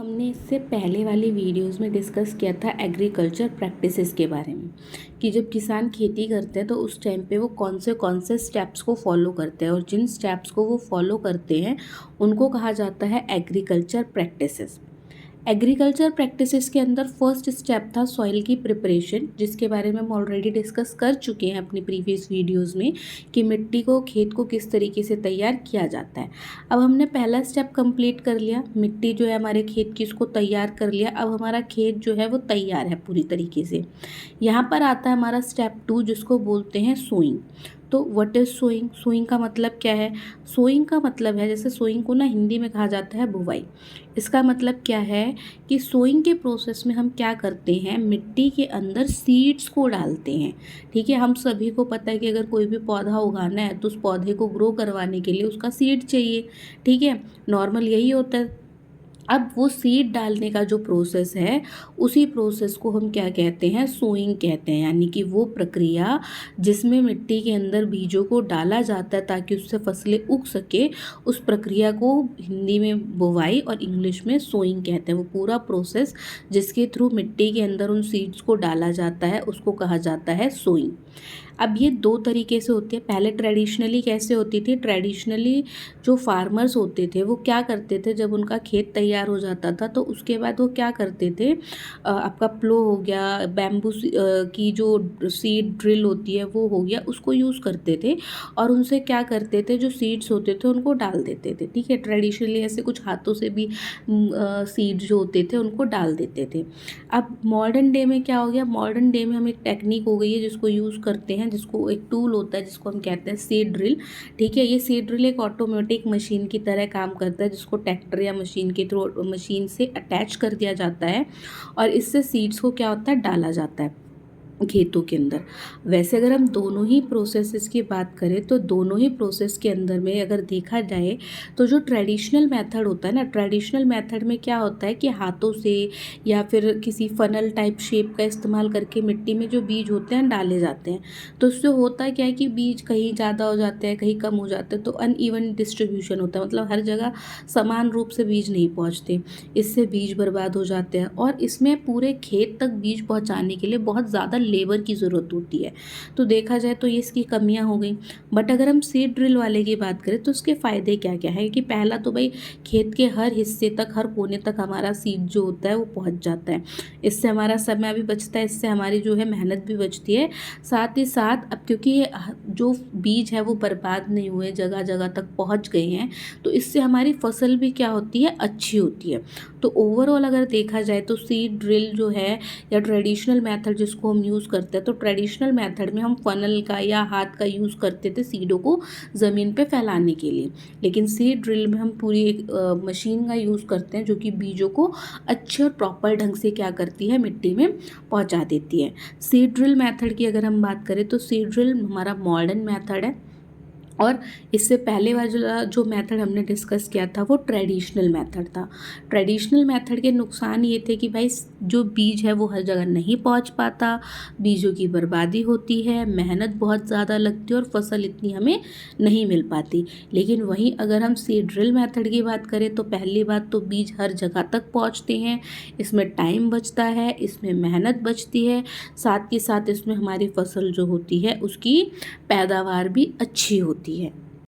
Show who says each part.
Speaker 1: हमने इससे पहले वाली वीडियोस में डिस्कस किया था एग्रीकल्चर प्रैक्टिसेस के बारे में कि जब किसान खेती करते हैं तो उस टाइम पे वो कौन से स्टेप्स को फॉलो करते हैं और जिन स्टेप्स को वो फॉलो करते हैं उनको कहा जाता है एग्रीकल्चर प्रैक्टिसेस। एग्रीकल्चर प्रैक्टिसेस के अंदर फर्स्ट स्टेप था सॉइल की प्रिपरेशन, जिसके बारे में हम ऑलरेडी डिस्कस कर चुके हैं अपनी प्रीवियस वीडियोस में कि मिट्टी को खेत को किस तरीके से तैयार किया जाता है। अब हमने पहला स्टेप कंप्लीट कर लिया, मिट्टी जो है हमारे खेत की उसको तैयार कर लिया। अब हमारा खेत जो है वो तैयार है पूरी तरीके से। यहाँ पर आता है हमारा स्टेप 2 जिसको बोलते हैं सोइंग। तो व्हाट इज़ सोइंग? सोइंग का मतलब क्या है? सोइंग का मतलब है, जैसे सोइंग को ना हिंदी में कहा जाता है बुवाई। इसका मतलब क्या है कि सोइंग के प्रोसेस में हम क्या करते हैं, मिट्टी के अंदर सीड्स को डालते हैं। ठीक है, हम सभी को पता है कि अगर कोई भी पौधा उगाना है तो उस पौधे को ग्रो करवाने के लिए उसका सीड चाहिए। ठीक है, नॉर्मल यही होता है। अब वो सीड डालने का जो प्रोसेस है उसी प्रोसेस को हम क्या कहते हैं, सोइंग कहते हैं। यानी कि वो प्रक्रिया जिसमें मिट्टी के अंदर बीजों को डाला जाता है ताकि उससे फसलें उग सके, उस प्रक्रिया को हिंदी में बुवाई और इंग्लिश में सोइंग कहते हैं। वो पूरा प्रोसेस जिसके थ्रू मिट्टी के अंदर उन सीड्स को डाला जाता है उसको कहा जाता है सोइंग। अब ये दो तरीके से होती है। पहले ट्रेडिशनली कैसे होती थी? ट्रेडिशनली जो फार्मर्स होते थे वो क्या करते थे, जब उनका खेत तैयार हो जाता था तो उसके बाद वो क्या करते थे, आपका प्लो हो गया, बैम्बू की जो सीड ड्रिल होती है वो हो गया, उसको यूज़ करते थे और उनसे क्या करते थे, जो सीड्स होते थे उनको डाल देते थे। ठीक है, ट्रेडिशनली ऐसे कुछ हाथों से भी सीड जो होते थे उनको डाल देते थे। अब मॉडर्न डे में क्या हो गया, मॉडर्न डे में हम एक टेक्निक हो गई है जिसको यूज़ करते हैं, जिसको एक टूल होता है जिसको हम कहते हैं सीड ड्रिल। ठीक है, ये सीड ड्रिल एक ऑटोमेटिक मशीन की तरह काम करता है जिसको ट्रैक्टर या मशीन के थ्रू मशीन से अटैच कर दिया जाता है और इससे सीड्स को क्या होता है, डाला जाता है खेतों के अंदर। वैसे अगर हम दोनों ही प्रोसेसेस की बात करें तो दोनों ही प्रोसेस के अंदर में अगर देखा जाए तो जो ट्रेडिशनल मेथड होता है ना, ट्रेडिशनल मेथड में क्या होता है कि हाथों से या फिर किसी फनल टाइप शेप का इस्तेमाल करके मिट्टी में जो बीज होते हैं डाले जाते हैं। तो उससे होता क्या है कि बीज कहीं ज़्यादा हो जाते हैं, कहीं कम हो जाते हैं, तो अनइवन डिस्ट्रीब्यूशन होता है, मतलब हर जगह समान रूप से बीज नहीं पहुँचते। इससे बीज बर्बाद हो जाते हैं और इसमें पूरे खेत तक बीज पहुँचाने के लिए बहुत ज़्यादा लेबर की ज़रूरत होती है। तो देखा जाए तो ये इसकी कमियां हो गई। बट अगर हम सीड ड्रिल वाले की बात करें तो उसके फ़ायदे क्या क्या है कि पहला तो भाई खेत के हर हिस्से तक, हर कोने तक हमारा सीड जो होता है वो पहुंच जाता है। इससे हमारा समय भी बचता है, इससे हमारी जो है मेहनत भी बचती है। साथ ही साथ अब क्योंकि ये जो बीज है वो बर्बाद नहीं हुए, जगह जगह तक पहुँच गए हैं, तो इससे हमारी फसल भी क्या होती है, अच्छी होती है। तो ओवरऑल अगर देखा जाए तो सीड ड्रिल जो है या ट्रेडिशनल मेथड जिसको हम यूज़ करते हैं, तो ट्रेडिशनल मेथड में हम फनल का या हाथ का यूज़ करते थे सीडों को ज़मीन पे फैलाने के लिए, लेकिन सीड ड्रिल में हम पूरी एक मशीन का यूज़ करते हैं जो कि बीजों को अच्छे और प्रॉपर ढंग से क्या करती है, मिट्टी में पहुंचा देती है। सीड ड्रिल मेथड की अगर हम बात करें तो सीड ड्रिल हमारा मॉडर्न मेथड है और इससे पहले वाला जो मेथड हमने डिस्कस किया था वो ट्रेडिशनल मेथड था। ट्रेडिशनल मेथड के नुकसान ये थे कि भाई जो बीज है वो हर जगह नहीं पहुंच पाता, बीजों की बर्बादी होती है, मेहनत बहुत ज़्यादा लगती है और फसल इतनी हमें नहीं मिल पाती। लेकिन वहीं अगर हम सीड ड्रिल मेथड की बात करें तो पहली बात तो बीज हर जगह तक पहुँचते हैं, इसमें टाइम बचता है, इसमें मेहनत बचती है, साथ ही साथ इसमें हमारी फसल जो होती है उसकी पैदावार भी अच्छी होती है।